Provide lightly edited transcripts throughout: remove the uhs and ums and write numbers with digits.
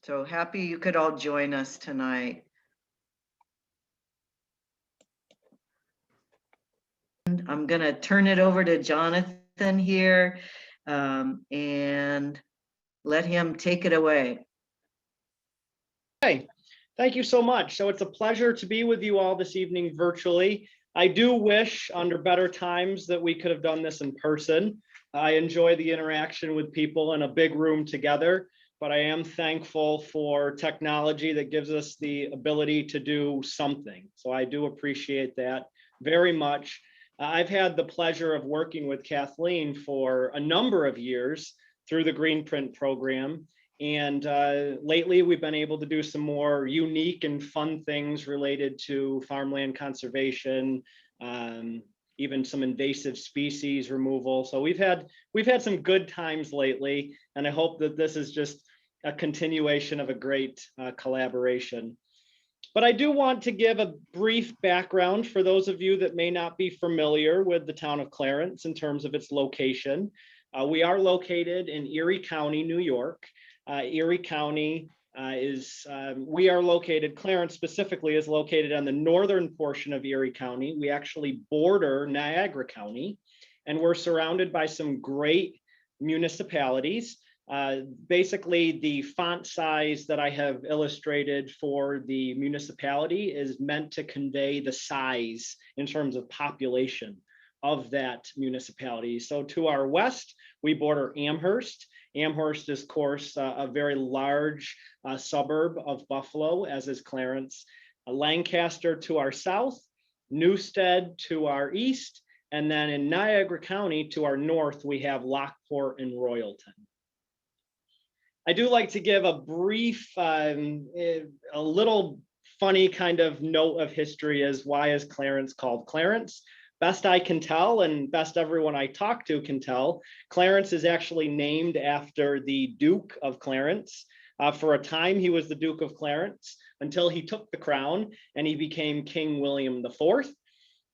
So happy you could all join us tonight. I'm going to turn it over to Jonathan here and let him take it away. Hey, thank you so much. So it's a pleasure to be with you all this evening virtually. I do wish under better times that we could have done this in person. I enjoy the interaction with people in a big room together, but I am thankful for technology that gives us the ability to do something. So I do appreciate that very much. I've had the pleasure of working with Kathleen for a number of years through the Greenprint program. And lately, we've been able to do some more unique and fun things related to farmland conservation, even some invasive species removal. So we've had some good times lately, and I hope that this is just a continuation of a great collaboration. But I do want to give a brief background for those of you that may not be familiar with the town of Clarence in terms of its location. We are located in Erie County, New York. Erie County we are located, Clarence specifically is located on the northern portion of Erie County. We actually border Niagara County, and we're surrounded by some great municipalities. Basically, the font size that I have illustrated for the municipality is meant to convey the size in terms of population of that municipality. So to our west, we border Amherst. Amherst is, of course, a very large suburb of Buffalo, as is Clarence. Lancaster to our south, Newstead to our east, and then in Niagara County to our north, we have Lockport and Royalton. I do like to give a brief, a little funny kind of note of history as why is Clarence called Clarence? Best I can tell, and best everyone I talk to can tell, Clarence is actually named after the Duke of Clarence. For a time, he was the Duke of Clarence until he took the crown and he became King William IV.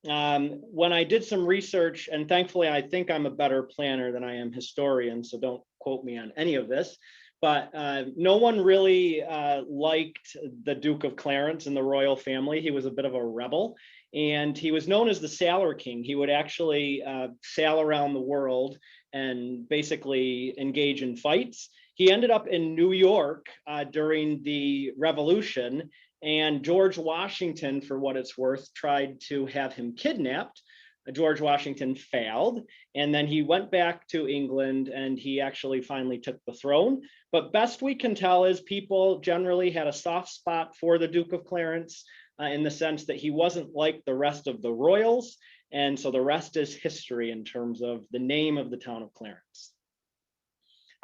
When I did some research, and thankfully, I think I'm a better planner than I am historian, so don't quote me on any of this. But no one really liked the Duke of Clarence and the royal family. He was a bit of a rebel, and he was known as the Sailor King. He would actually sail around the world and basically engage in fights. He ended up in New York during the Revolution, and George Washington, for what it's worth, tried to have him kidnapped. George Washington failed, and then he went back to England and he actually finally took the throne. But best we can tell is people generally had a soft spot for the Duke of Clarence in the sense that he wasn't like the rest of the royals. And so the rest is history in terms of the name of the town of Clarence.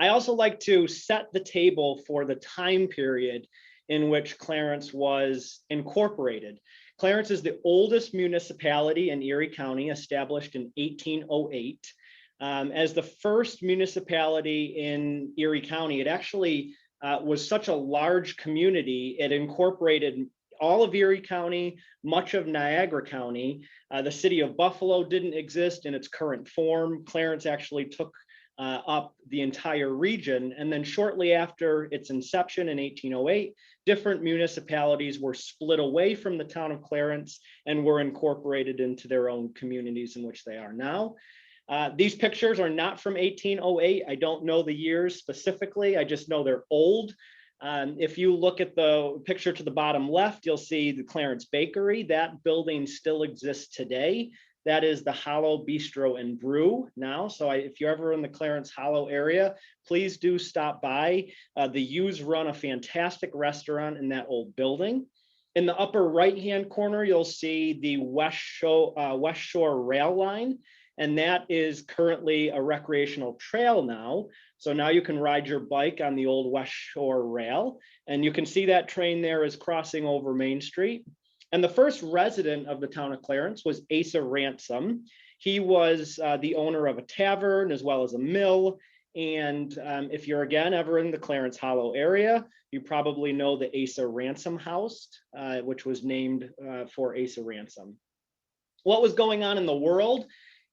I also like to set the table for the time period in which Clarence was incorporated. Clarence is the oldest municipality in Erie County, established in 1808. As the first municipality in Erie County, it actually was such a large community, it incorporated all of Erie County, much of Niagara County. The city of Buffalo didn't exist in its current form. Clarence actually took up the entire region. And then shortly after its inception in 1808, different municipalities were split away from the town of Clarence and were incorporated into their own communities in which they are now. These pictures are not from 1808. I don't know the years specifically. I just know they're old. If you look at the picture to the bottom left, you'll see the Clarence Bakery. That building still exists today. That is the Hollow Bistro and Brew now. So if you're ever in the Clarence Hollow area, please do stop by. The U's run a fantastic restaurant in that old building. In the upper right-hand corner, you'll see the West Shore Rail Line, and that is currently a recreational trail now. So now you can ride your bike on the old West Shore Rail, and you can see that train there is crossing over Main Street. And the first resident of the town of Clarence was Asa Ransom. He was the owner of a tavern as well as a mill. And if you're again ever in the Clarence Hollow area, you probably know the Asa Ransom House, which was named for Asa Ransom. What was going on in the world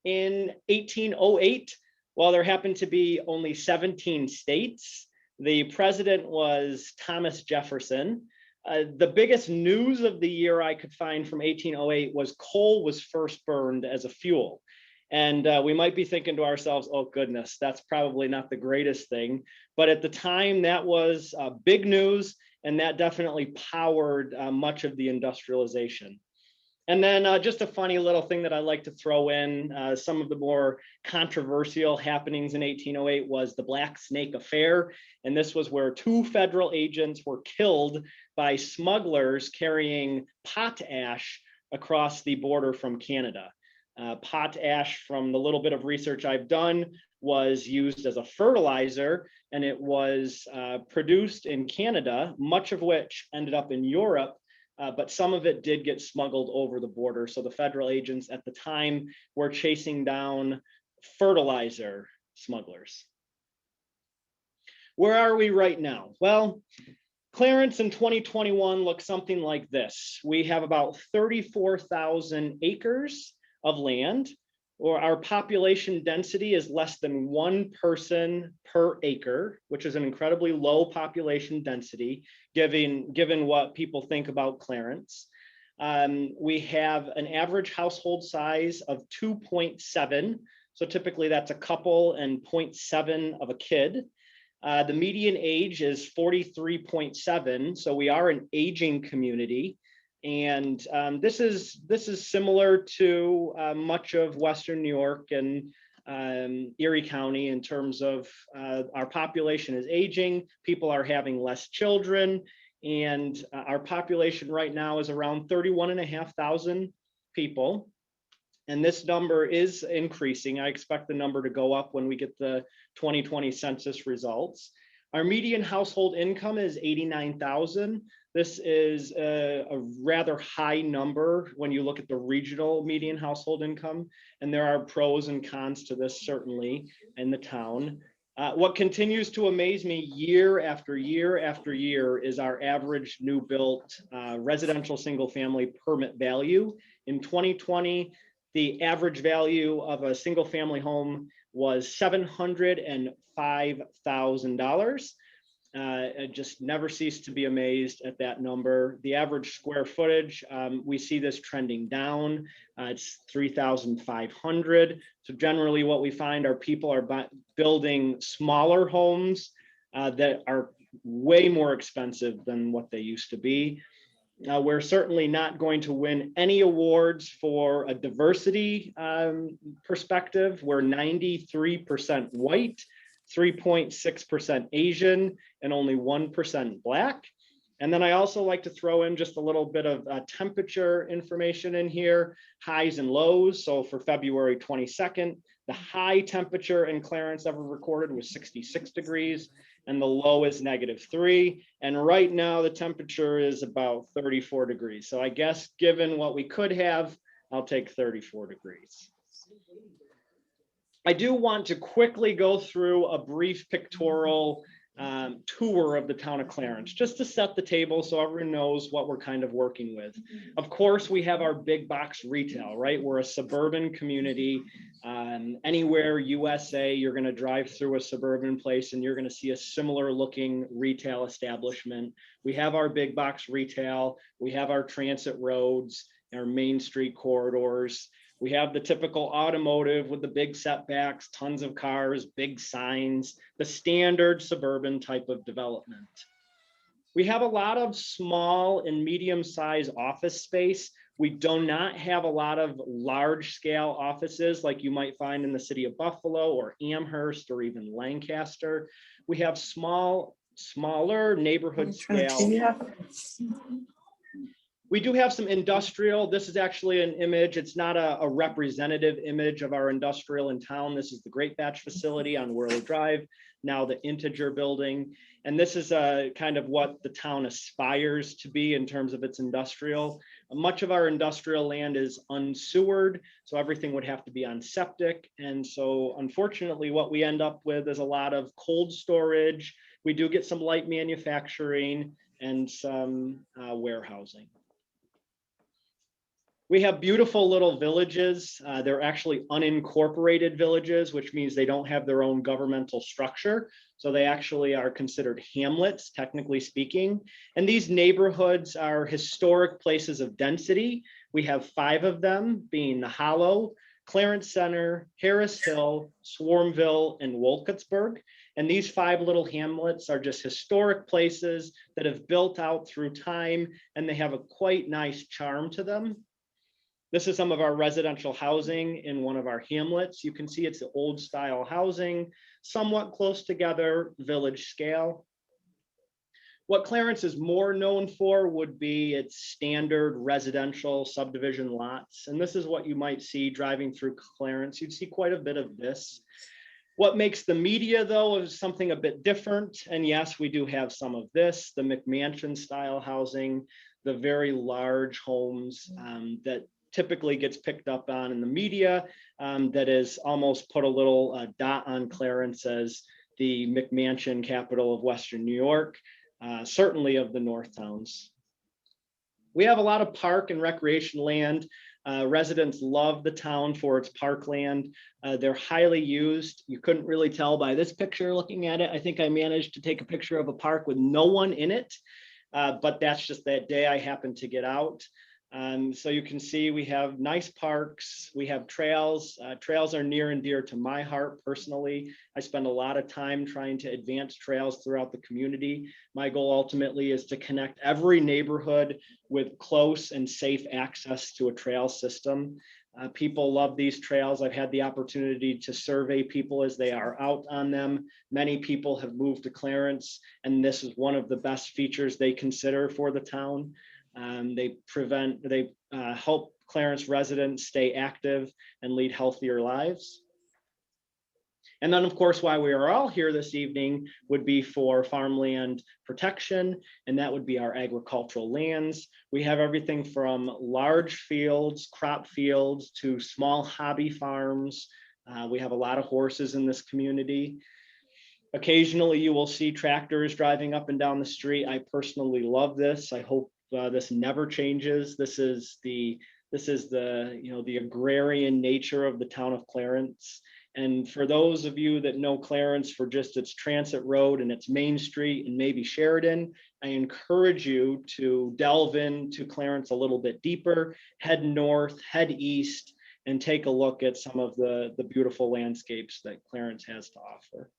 in 1808? Well, there happened to be only 17 states. The president was Thomas Jefferson. The biggest news of the year I could find from 1808 was coal was first burned as a fuel. And we might be thinking to ourselves, oh goodness, that's probably not the greatest thing. But at the time, that was big news, and that definitely powered much of the industrialization. And then just a funny little thing that I like to throw in, some of the more controversial happenings in 1808 was the Black Snake Affair. And this was where 2 federal agents were killed by smugglers carrying potash across the border from Canada. Potash, from the little bit of research I've done, was used as a fertilizer, and it was produced in Canada, much of which ended up in Europe. But some of it did get smuggled over the border. So the federal agents at the time were chasing down fertilizer smugglers. Where are we right now? Well, Clarence in 2021 looks something like this. We have about 34,000 acres of land, or our population density is less than 1 person per acre, which is an incredibly low population density, given what people think about Clarence. We have an average household size of 2.7. So typically that's a couple and 0.7 of a kid. The median age is 43.7. So we are an aging community. And this is similar to much of Western New York and Erie County in terms of our population is aging, people are having less children, and our population right now is around 31,500 people. And this number is increasing. I expect the number to go up when we get the 2020 census results. Our median household income is 89,000. This is a rather high number when you look at the regional median household income, and there are pros and cons to this certainly in the town. What continues to amaze me year after year after year is our average new built residential single family permit value. In 2020, the average value of a single family home was $705,000. I just never cease to be amazed at that number. The average square footage, we see this trending down. It's 3,500. So generally what we find are people are building smaller homes that are way more expensive than what they used to be. We're certainly not going to win any awards for a diversity perspective. We're 93% white, 3.6% Asian, and only 1% Black. And then I also like to throw in just a little bit of temperature information in here, highs and lows. So for February 22nd, the high temperature in Clarence ever recorded was 66 degrees, and the low is -3. And right now the temperature is about 34 degrees. So I guess given what we could have, I'll take 34 degrees. I do want to quickly go through a brief pictorial tour of the town of Clarence, just to set the table so everyone knows what we're kind of working with. Of course, we have our big box retail, right? We're a suburban community. Anywhere USA, you're going to drive through a suburban place and you're going to see a similar looking retail establishment. We have our big box retail. We have our transit roads, our main street corridors. We have the typical automotive with the big setbacks, tons of cars, big signs, the standard suburban type of development. We have a lot of small and medium-sized office space. We do not have a lot of large-scale offices like you might find in the city of Buffalo or Amherst or even Lancaster. We have smaller neighborhood scale. We do have some industrial. This is actually an image. It's not a representative image of our industrial in town. This is the Great Batch facility on Whirly Drive, now the Integer building. And this is kind of what the town aspires to be in terms of its industrial. Much of our industrial land is unsewered, so everything would have to be on septic. And so unfortunately, what we end up with is a lot of cold storage. We do get some light manufacturing and some warehousing. We have beautiful little villages. They're actually unincorporated villages, which means they don't have their own governmental structure. So they actually are considered hamlets, technically speaking. And these neighborhoods are historic places of density. We have 5 of them, being the Hollow, Clarence Center, Harris Hill, Swarmville, and Wolcottsburg. And these 5 little hamlets are just historic places that have built out through time, and they have a quite nice charm to them. This is some of our residential housing in one of our hamlets. You can see it's the old style housing, somewhat close together, village scale. What Clarence is more known for would be its standard residential subdivision lots. And this is what you might see driving through Clarence. You'd see quite a bit of this. What makes the media, though, is something a bit different. And yes, we do have some of this, the McMansion style housing, the very large homes that typically gets picked up on in the media, that is almost put a little dot on Clarence as the McMansion capital of Western New York, certainly of the North Towns. We have a lot of park and recreation land. Residents love the town for its parkland. They're highly used. You couldn't really tell by this picture looking at it. I think I managed to take a picture of a park with no one in it, but that's just that day I happened to get out. So you can see we have nice parks, we have trails. Trails are near and dear to my heart personally. I spend a lot of time trying to advance trails throughout the community. My goal ultimately is to connect every neighborhood with close and safe access to a trail system. People love these trails. I've had the opportunity to survey people as they are out on them. Many people have moved to Clarence, and this is one of the best features they consider for the town. They help Clarence residents stay active and lead healthier lives. And then, of course, why we are all here this evening would be for farmland protection, and that would be our agricultural lands. We have everything from large fields, crop fields, to small hobby farms. We have a lot of horses in this community. Occasionally, you will see tractors driving up and down the street. I personally love this. I hope this never changes. This is the agrarian nature of the town of Clarence. And for those of you that know Clarence for just its Transit Road and its Main Street and maybe Sheridan, I encourage you to delve into Clarence a little bit deeper, head north, head east, and take a look at some of the beautiful landscapes that Clarence has to offer.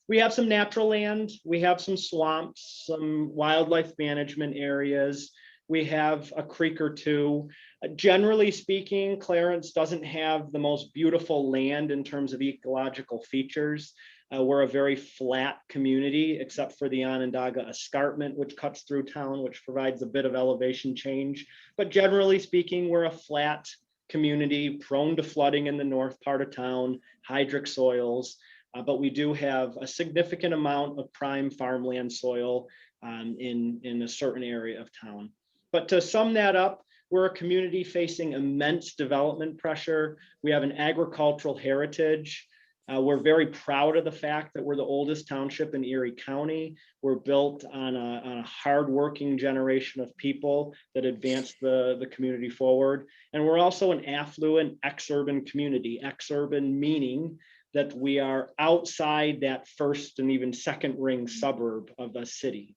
We have some natural land, we have some swamps, some wildlife management areas. We have a creek or two. Generally speaking, Clarence doesn't have the most beautiful land in terms of ecological features. We're a very flat community, except for the Onondaga Escarpment, which cuts through town, which provides a bit of elevation change. But generally speaking, we're a flat community prone to flooding in the north part of town, hydric soils. But we do have a significant amount of prime farmland soil in a certain area of town. But to sum that up, we're a community facing immense development pressure. We have an agricultural heritage. We're very proud of the fact that we're the oldest township in Erie County. We're built on a hardworking generation of people that advanced the community forward. And we're also an affluent ex-urban community, ex-urban meaning that we are outside that first and even second ring suburb of a city.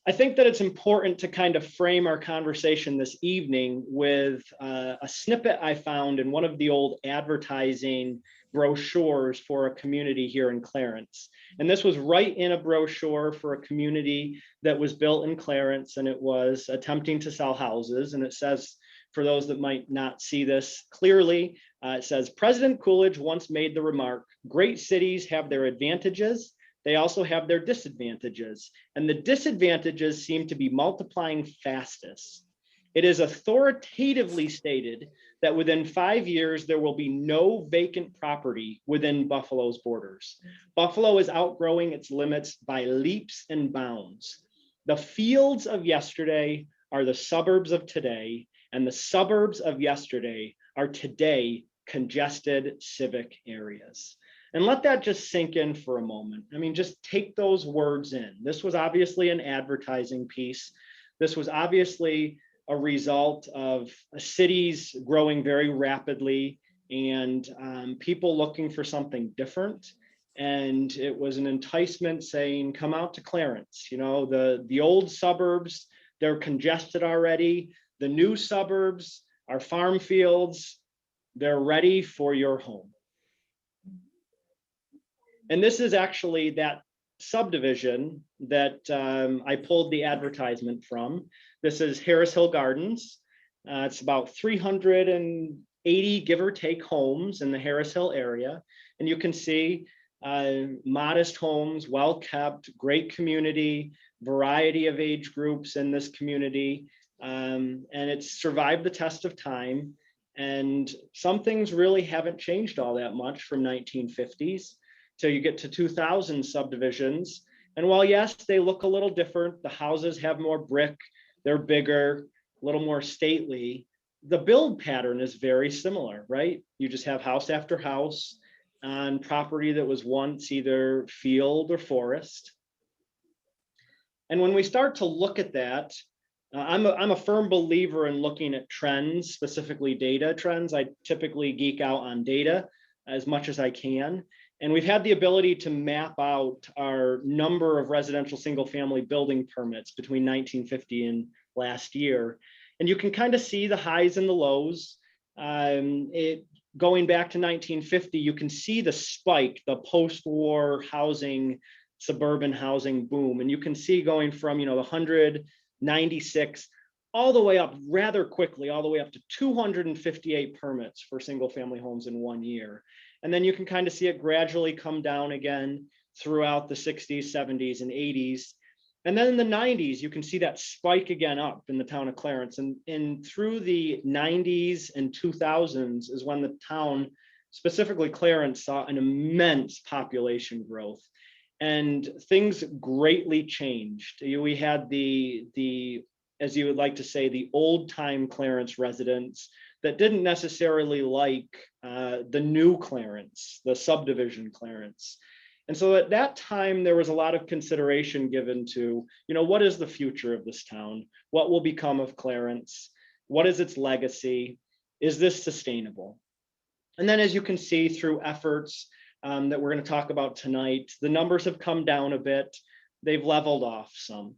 I think that it's important to kind of frame our conversation this evening with a snippet I found in one of the old advertising brochures for a community here in Clarence. And this was right in a brochure for a community that was built in Clarence, and it was attempting to sell houses. And it says, for those that might not see this clearly, it says, President Coolidge once made the remark, great cities have their advantages. They also have their disadvantages, and the disadvantages seem to be multiplying fastest. It is authoritatively stated that within 5 years, there will be no vacant property within Buffalo's borders. Buffalo is outgrowing its limits by leaps and bounds. The fields of yesterday are the suburbs of today, and the suburbs of yesterday are today congested civic areas. And let that just sink in for a moment. I mean, just take those words in. This was obviously an advertising piece. This was obviously a result of cities growing very rapidly and people looking for something different. And it was an enticement saying, come out to Clarence. You know, the old suburbs, they're congested already. The new suburbs are farm fields. They're ready for your home. And this is actually that subdivision that I pulled the advertisement from. This is Harris Hill Gardens. It's about 380, give or take, homes in the Harris Hill area. And you can see modest homes, well kept, great community, variety of age groups in this community. And it's survived the test of time. And some things really haven't changed all that much from 1950s till you get to 2000 subdivisions. And while yes, they look a little different, the houses have more brick, they're bigger, a little more stately, the build pattern is very similar, right? You just have house after house on property that was once either field or forest. And when we start to look at that, I'm a firm believer in looking at trends, specifically data trends. I typically geek out on data as much as I can. And we've had the ability to map out our number of residential single family building permits between 1950 and last year. And you can kind of see the highs and the lows. Going back to 1950, you can see the spike, the post-war housing, suburban housing boom. And you can see going from, the 196 all the way up rather quickly, all the way up to 258 permits for single family homes in 1 year. And then you can kind of see it gradually come down again throughout the 60s, 70s, and 80s. And then in the 90s, you can see that spike again up in the town of Clarence. And through the 90s and 2000s is when the town, specifically Clarence, saw an immense population growth. And things greatly changed. We had the as you would like to say, the old time Clarence residents that didn't necessarily like the new Clarence, the subdivision Clarence. And so at that time, there was a lot of consideration given to, what is the future of this town? What will become of Clarence? What is its legacy? Is this sustainable? And then as you can see through efforts that we're going to talk about tonight, the numbers have come down a bit. They've leveled off some.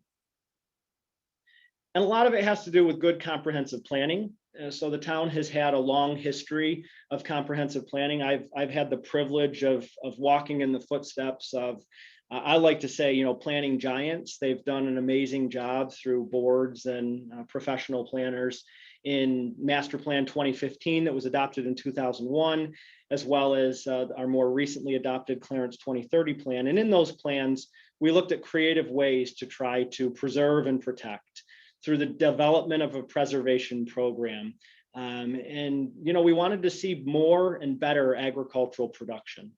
And a lot of it has to do with good comprehensive planning. So the town has had a long history of comprehensive planning. I've had the privilege of walking in the footsteps of, I like to say, planning giants. They've done an amazing job through boards and professional planners in Master Plan 2015 that was adopted in 2001, as well as our more recently adopted Clarence 2030 plan. And in those plans, we looked at creative ways to try to preserve and protect through the development of a preservation program. And we wanted to see more and better agricultural production.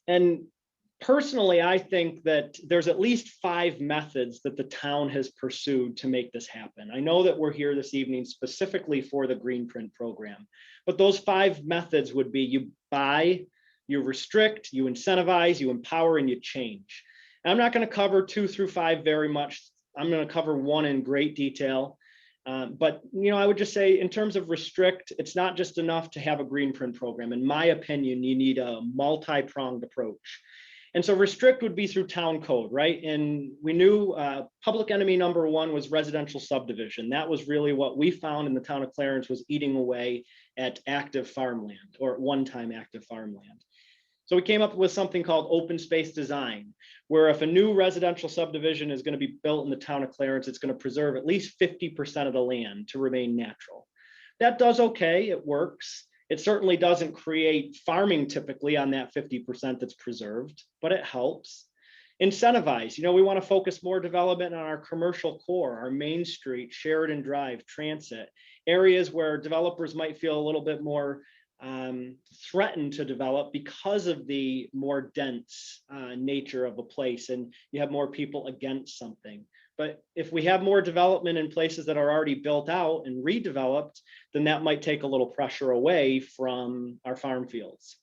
And personally, I think that there's at least 5 methods that the town has pursued to make this happen. I know that we're here this evening specifically for the Greenprint program, but those 5 methods would be: you buy, you restrict, you incentivize, you empower, and you change. I'm not going to cover 2 through 5 very much. I'm going to cover 1 in great detail. But I would just say, in terms of restrict, it's not just enough to have a Greenprint program. In my opinion, you need a multi-pronged approach. And so restrict would be through town code, right? And we knew public enemy number 1 was residential subdivision. That was really what we found in the town of Clarence was eating away at active farmland, or at one time active farmland. So we came up with something called open space design, where if a new residential subdivision is going to be built in the town of Clarence, it's going to preserve at least 50% of the land to remain natural. That does okay, it works. It certainly doesn't create farming typically on that 50% that's preserved, but it helps. Incentivize, we want to focus more development on our commercial core, our Main Street, Sheridan Drive, Transit, areas where developers might feel a little bit more threatened to develop because of the more dense nature of a place, and you have more people against something. But if we have more development in places that are already built out and redeveloped, then that might take a little pressure away from our farm fields.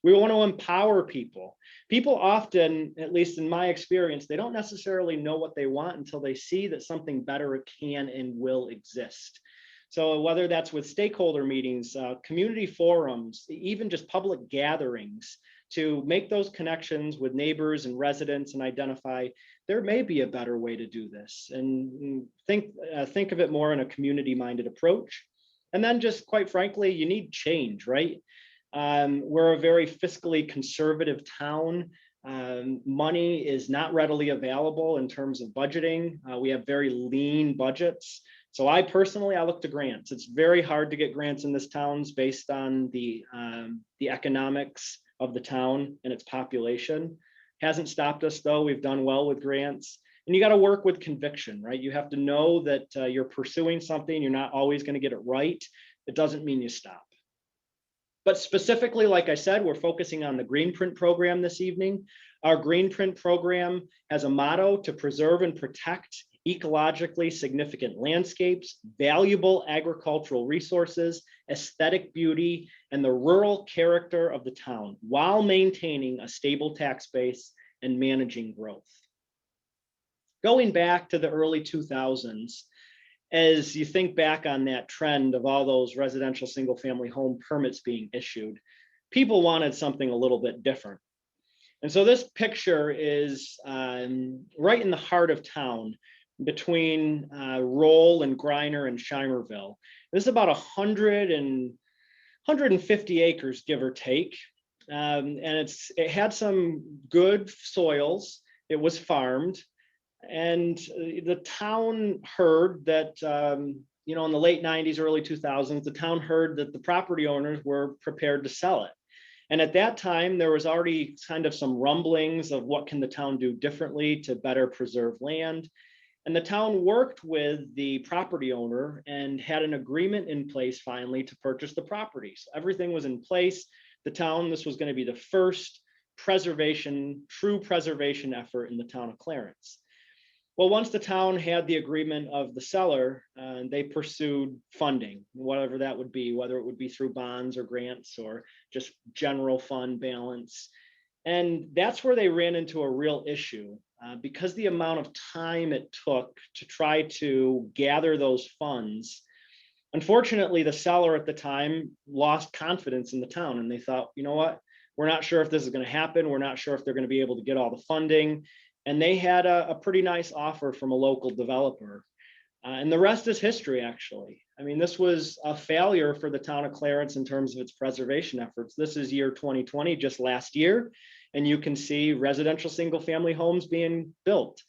We want to empower people. People often, at least in my experience, they don't necessarily know what they want until they see that something better can and will exist. So whether that's with stakeholder meetings, community forums, even just public gatherings, to make those connections with neighbors and residents and identify there may be a better way to do this, and think of it more in a community-minded approach. And then just quite frankly, you need change, right? We're a very fiscally conservative town. Money is not readily available in terms of budgeting. We have very lean budgets. So I personally look to grants. It's very hard to get grants in this town based on the economics of the town and its population. Hasn't stopped us though. We've done well with grants. And you got to work with conviction, right? You have to know that you're pursuing something. You're not always going to get it right. It doesn't mean you stop. But specifically, like I said, we're focusing on the Greenprint program this evening. Our Greenprint program has a motto to preserve and protect ecologically significant landscapes, valuable agricultural resources, aesthetic beauty, and the rural character of the town while maintaining a stable tax base and managing growth. Going back to the early 2000s, as you think back on that trend of all those residential single-family home permits being issued, people wanted something a little bit different. And so this picture is right in the heart of town, between Roll and Griner and Shimerville. This is about 150 acres, give or take. And it had some good soils. It was farmed. And the town heard that, in the late 90s, early 2000s, the town heard that the property owners were prepared to sell it. And at that time, there was already kind of some rumblings of what can the town do differently to better preserve land. And the town worked with the property owner and had an agreement in place finally to purchase the property. So everything was in place. The town, this was going to be the first true preservation effort in the town of Clarence. Well, once the town had the agreement of the seller, they pursued funding, whatever that would be, whether it would be through bonds or grants or just general fund balance. And that's where they ran into a real issue because the amount of time it took to try to gather those funds. Unfortunately, the seller at the time lost confidence in the town and they thought, you know what, we're not sure if this is going to happen. We're not sure if they're going to be able to get all the funding. And they had a pretty nice offer from a local developer. And the rest is history, actually. I mean, this was a failure for the town of Clarence in terms of its preservation efforts. This is year 2020, just last year. And you can see residential single-family homes being built.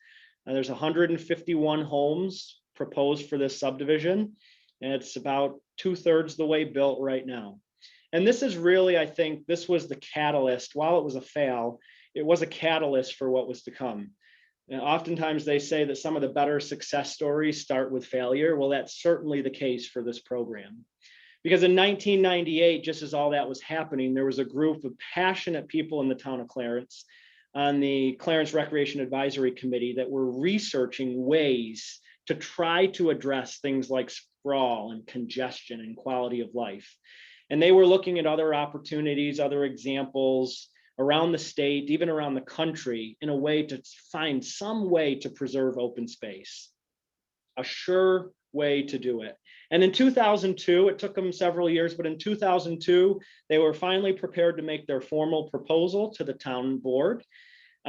There's 151 homes proposed for this subdivision. And it's about 2/3 the way built right now. And this is really, I think, this was the catalyst. While it was a fail, it was a catalyst for what was to come. And oftentimes they say that some of the better success stories start with failure. Well, that's certainly the case for this program. Because in 1998, just as all that was happening, there was a group of passionate people in the town of Clarence on the Clarence Recreation Advisory Committee that were researching ways to try to address things like sprawl and congestion and quality of life. And they were looking at other opportunities, other examples around the state, even around the country, in a way to find some way to preserve open space. A sure way to do it. And in 2002, it took them several years, but in 2002, they were finally prepared to make their formal proposal to the town board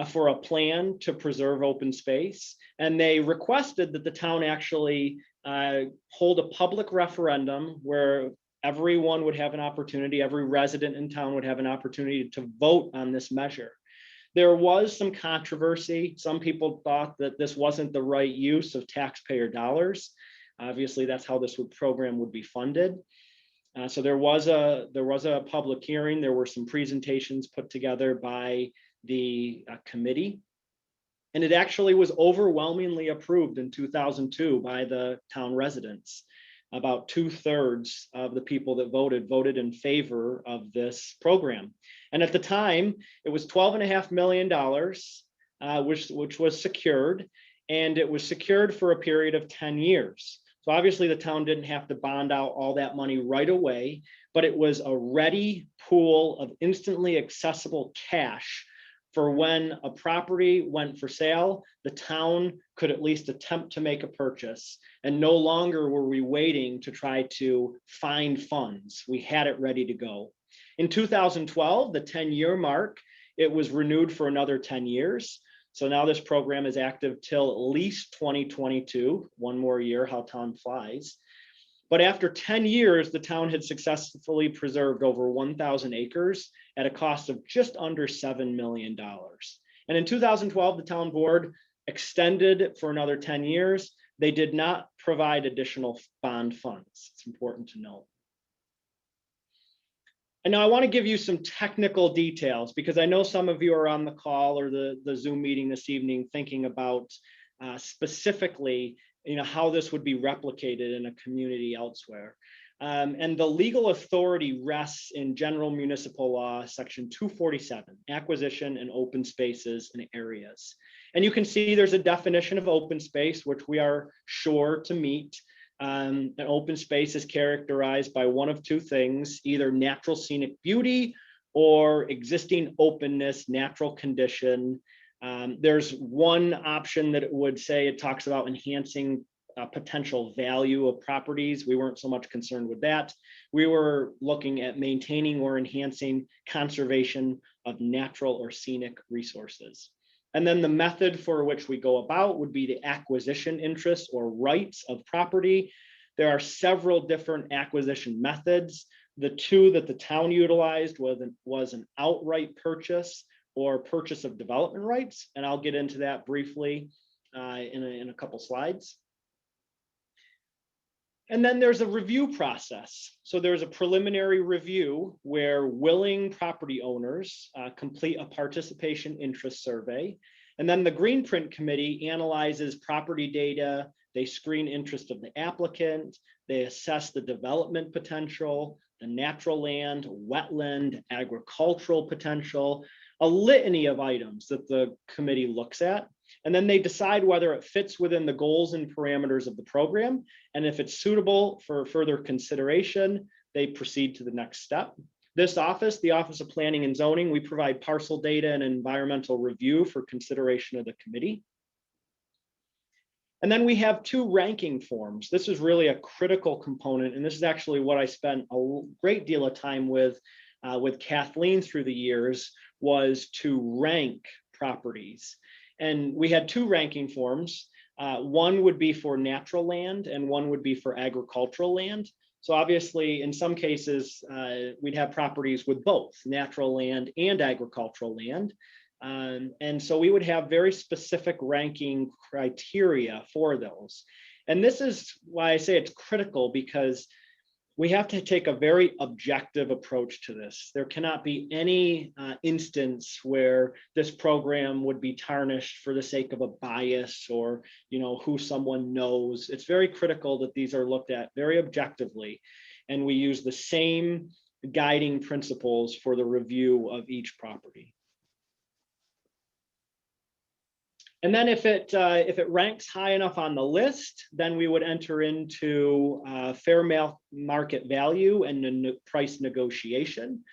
for a plan to preserve open space. And they requested that the town actually hold a public referendum where everyone would have an opportunity, every resident in town would have an opportunity to vote on this measure. There was some controversy. Some people thought that this wasn't the right use of taxpayer dollars. Obviously, that's how this program would be funded. So there was a public hearing. There were some presentations put together by the committee. And it actually was overwhelmingly approved in 2002 by the town residents. About 2/3 of the people that voted in favor of this program. And at the time, it was $12.5 million, which was secured, and it was secured for a period of 10 years. So obviously the town didn't have to bond out all that money right away, but it was a ready pool of instantly accessible cash for when a property went for sale, the town could at least attempt to make a purchase. And no longer were we waiting to try to find funds. We had it ready to go. In 2012, the 10-year mark, it was renewed for another 10 years. So now this program is active till at least 2022, one more year, how time flies. But after 10 years, the town had successfully preserved over 1,000 acres at a cost of just under $7 million. And in 2012, the town board extended for another 10 years. They did not provide additional bond funds. It's important to note. And now I want to give you some technical details because I know some of you are on the call or the Zoom meeting this evening thinking about specifically how this would be replicated in a community elsewhere. And the legal authority rests in General Municipal Law, Section 247, acquisition and open spaces and areas. And you can see there's a definition of open space, which we are sure to meet. An open space is characterized by one of two things, either natural scenic beauty or existing openness, natural condition. There's one option that it would say, it talks about enhancing potential value of properties. We weren't so much concerned with that. We were looking at maintaining or enhancing conservation of natural or scenic resources. And then the method for which we go about would be the acquisition interests or rights of property. There are several different acquisition methods. The two that the town utilized was an outright purchase or purchase of development rights. And I'll get into that briefly in a couple slides. And then there's a review process. So there's a preliminary review where willing property owners complete a participation interest survey. And then the Greenprint committee analyzes property data. They screen interest of the applicant. They assess the development potential, the natural land, wetland, agricultural potential, a litany of items that the committee looks at. And then they decide whether it fits within the goals and parameters of the program. And if it's suitable for further consideration, they proceed to the next step. This office, the Office of Planning and Zoning, we provide parcel data and environmental review for consideration of the committee. And then we have two ranking forms. This is really a critical component. And this is actually what I spent a great deal of time with Kathleen through the years, was to rank properties. And we had two ranking forms. One would be for natural land and one would be for agricultural land. So obviously, in some cases, we'd have properties with both natural land and agricultural land. And so we would have very specific ranking criteria for those. And this is why I say it's critical, because we have to take a very objective approach to this. There cannot be any instance where this program would be tarnished for the sake of a bias or who someone knows. It's very critical that these are looked at very objectively, and we use the same guiding principles for the review of each property. And then if it ranks high enough on the list, then we would enter into fair market value and price negotiation.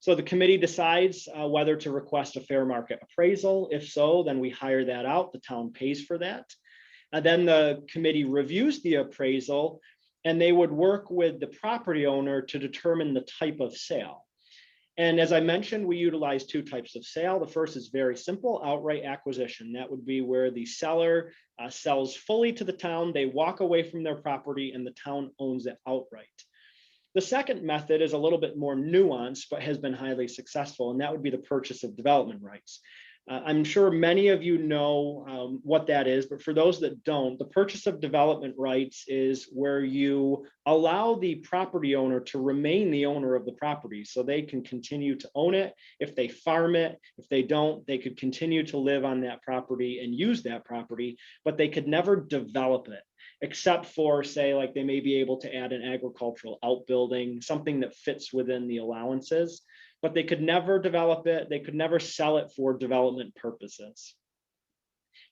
So the committee decides whether to request a fair market appraisal. If so, then we hire that out. The town pays for that. And then the committee reviews the appraisal, and they would work with the property owner to determine the type of sale. And as I mentioned, we utilize two types of sale. The first is very simple, outright acquisition. That would be where the seller sells fully to the town. They walk away from their property and the town owns it outright. The second method is a little bit more nuanced, but has been highly successful, and that would be the purchase of development rights. I'm sure many of you know what that is, but for those that don't, the purchase of development rights is where you allow the property owner to remain the owner of the property, so they can continue to own it. If they farm it, if they don't, they could continue to live on that property and use that property, but they could never develop it, except for, say, like they may be able to add an agricultural outbuilding, something that fits within the allowances. But they could never develop it. They could never sell it for development purposes.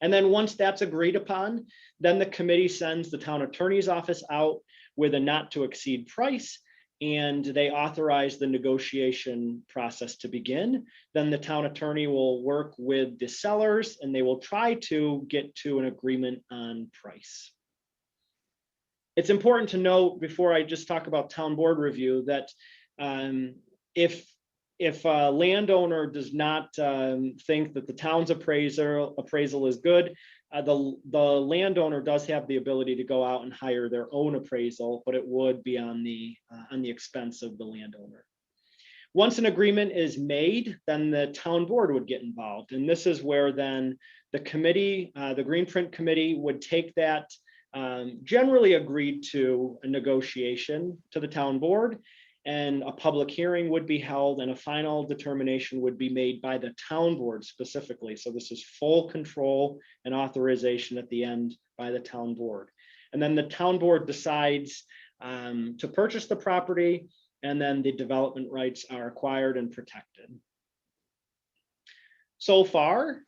And then once that's agreed upon, then the committee sends the town attorney's office out with a not to exceed price and they authorize the negotiation process to begin. Then the town attorney will work with the sellers and they will try to get to an agreement on price. It's important to note before I just talk about town board review that if a landowner does not think that the town's appraisal is good, the landowner does have the ability to go out and hire their own appraisal, but it would be on the expense of the landowner. Once an agreement is made, then the town board would get involved. And this is where then the committee, the Greenprint committee would take that generally agreed to a negotiation to the town board, and a public hearing would be held and a final determination would be made by the town board specifically. So this is full control and authorization at the end by the town board. And then the town board decides to purchase the property, and then the development rights are acquired and protected. So far,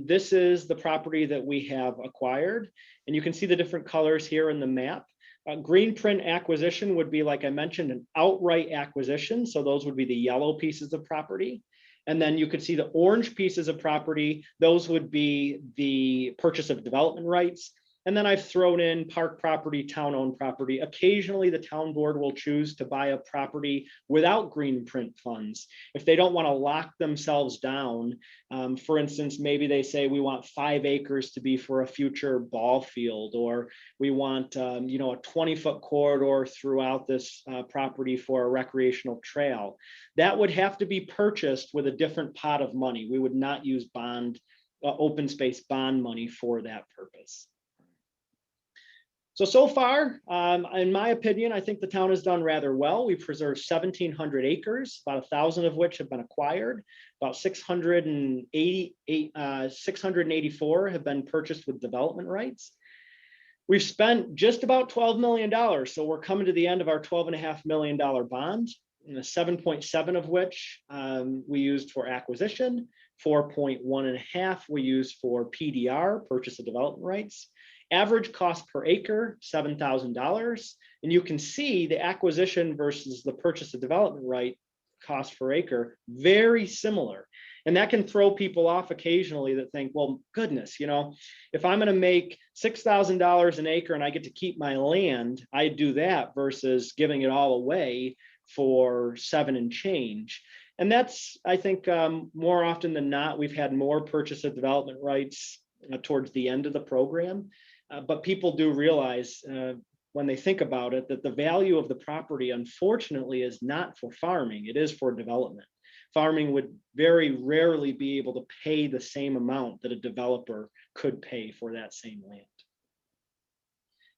this is the property that we have acquired, and you can see the different colors here in the map. Greenprint acquisition would be, like I mentioned, an outright acquisition. So those would be the yellow pieces of property. And then you could see the orange pieces of property. Those would be the purchase of development rights. And then I've thrown in park property, town-owned property. Occasionally, the town board will choose to buy a property without Greenprint funds. If they don't want to lock themselves down, for instance, maybe they say we want 5 acres to be for a future ball field, or we want a 20-foot corridor throughout this property for a recreational trail. That would have to be purchased with a different pot of money. We would not use open space bond money for that purpose. So far, in my opinion, I think the town has done rather well. We preserved 1,700 acres, about 1,000 of which have been acquired. About 684 have been purchased with development rights. We've spent just about $12 million. So we're coming to the end of our $12.5 million bond, 7.7 of which we used for acquisition, 4.1.5 we used for PDR, purchase of development rights. Average cost per acre, $7,000. And you can see the acquisition versus the purchase of development right cost per acre, very similar. And that can throw people off occasionally that think, well, goodness, if I'm going to make $6,000 an acre and I get to keep my land, I do that versus giving it all away for $7 and change. And that's, I think, more often than not, we've had more purchase of development rights towards the end of the program. But people do realize when they think about it that the value of the property, unfortunately, is not for farming. It is for development. Farming would very rarely be able to pay the same amount that a developer could pay for that same land.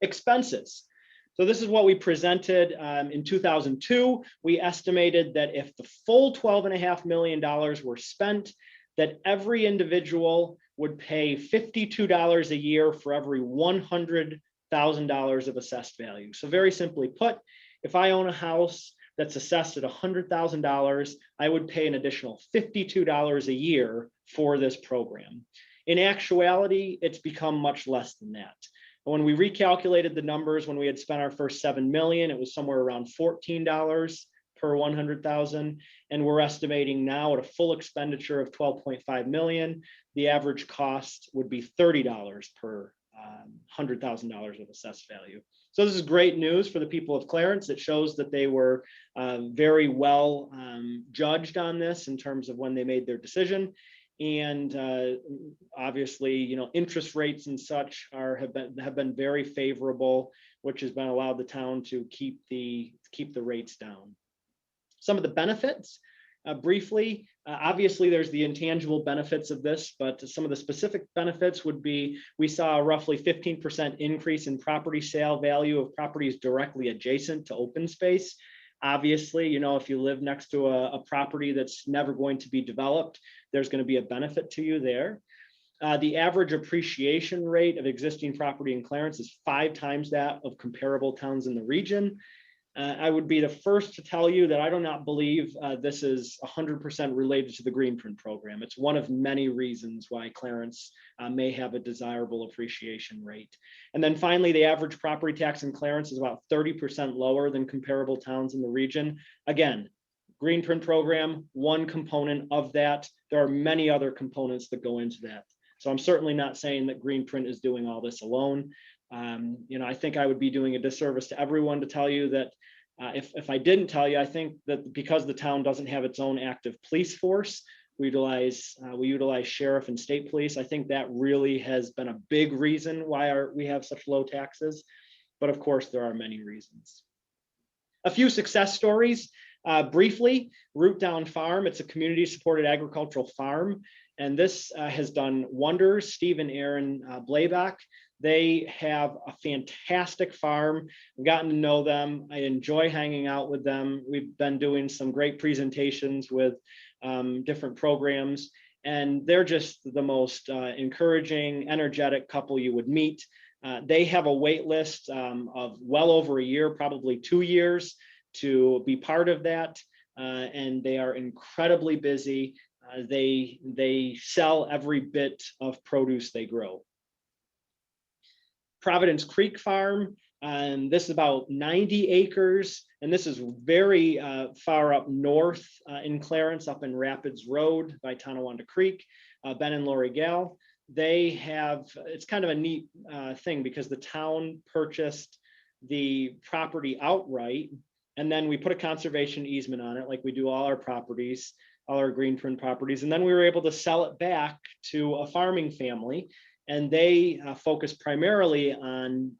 Expenses. So this is what we presented in 2002. We estimated that if the full $12.5 million were spent, that every individual would pay $52 a year for every $100,000 of assessed value. So very simply put, if I own a house that's assessed at $100,000, I would pay an additional $52 a year for this program. In actuality, it's become much less than that. When we recalculated the numbers, when we had spent our first $7 million, it was somewhere around $14 per 100,000. And we're estimating now at a full expenditure of 12.5 million, the average cost would be $30 per $100,000 of assessed value. So this is great news for the people of Clarence. It shows that they were very well judged on this in terms of when they made their decision. And obviously, interest rates and such have been very favorable, which has been allowed the town to keep the rates down. Some of the benefits, briefly, obviously there's the intangible benefits of this, but some of the specific benefits would be, we saw a roughly 15% increase in property sale value of properties directly adjacent to open space. Obviously, if you live next to a property that's never going to be developed, there's going to be a benefit to you there. The average appreciation rate of existing property in Clarence is 5 times that of comparable towns in the region. I would be the first to tell you that I do not believe this is 100% related to the Greenprint program. It's one of many reasons why Clarence may have a desirable appreciation rate. And then finally, the average property tax in Clarence is about 30% lower than comparable towns in the region. Again, Greenprint program, one component of that. There are many other components that go into that. So I'm certainly not saying that Greenprint is doing all this alone. I think I would be doing a disservice to everyone to tell you that if I didn't tell you, I think that because the town doesn't have its own active police force, we utilize sheriff and state police. I think that really has been a big reason why we have such low taxes. But of course, there are many reasons. A few success stories. Briefly, Root Down Farm. It's a community-supported agricultural farm, and this has done wonders. Steve and Aaron Blowback. They have a fantastic farm. I've gotten to know them. I enjoy hanging out with them. We've been doing some great presentations with different programs, and they're just the most encouraging, energetic couple you would meet. They have a wait list of well over a year, probably 2 years, to be part of that, and they are incredibly busy. They sell every bit of produce they grow. Providence Creek Farm, and this is about 90 acres, and this is very far up north in Clarence, up in Rapids Road by Tonawanda Creek. Ben and Lori Gale, it's kind of a neat thing because the town purchased the property outright, and then we put a conservation easement on it like we do all our properties, all our Greenprint properties, and then we were able to sell it back to a farming family. And they focus primarily on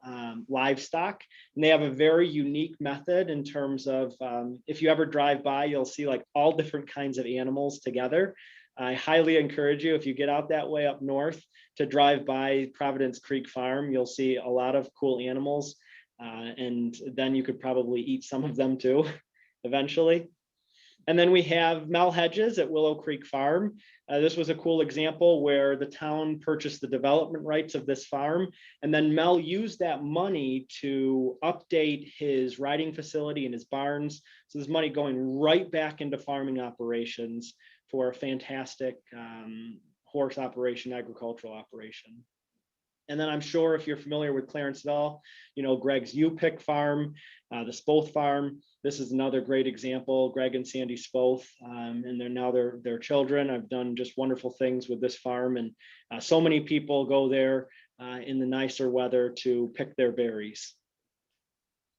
livestock, and they have a very unique method in terms of if you ever drive by, you'll see like all different kinds of animals together. I highly encourage you, if you get out that way up north, to drive by Providence Creek Farm. You'll see a lot of cool animals, and then you could probably eat some of them too eventually. And then we have Mel Hedges at Willow Creek Farm. This was a cool example where the town purchased the development rights of this farm, and then Mel used that money to update his riding facility and his barns. So there's money going right back into farming operations for a fantastic horse operation, agricultural operation. And then I'm sure if you're familiar with Clarence at all, you know Greg's U-Pick Farm, the Spoth Farm. This is another great example, Greg and Sandy Spoth, and they're now their children. I've done just wonderful things with this farm, and so many people go there in the nicer weather to pick their berries.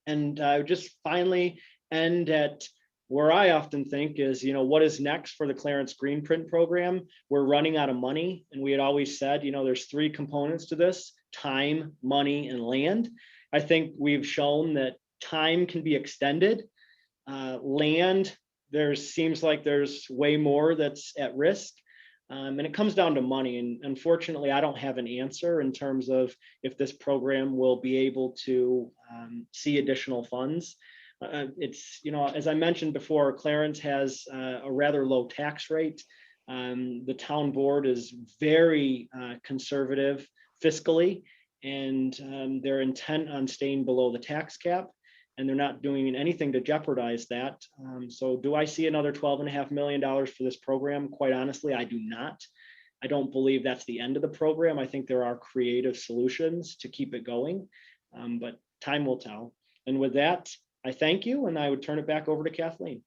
And just finally end at where I often think is, what is next for the Clarence Greenprint program? We're running out of money, and we had always said, there's 3 components to this: time, money, and land. I think we've shown that time can be extended. Land, seems like there's way more that's at risk. And it comes down to money. And unfortunately, I don't have an answer in terms of if this program will be able to see additional funds. It's, as I mentioned before, Clarence has a rather low tax rate. The town board is very conservative fiscally, and they're intent on staying below the tax cap, and they're not doing anything to jeopardize that. So do I see another $12.5 million for this program? Quite honestly, I do not. I don't believe that's the end of the program. I think there are creative solutions to keep it going, but time will tell. And with that, I thank you, and I would turn it back over to Kathleen.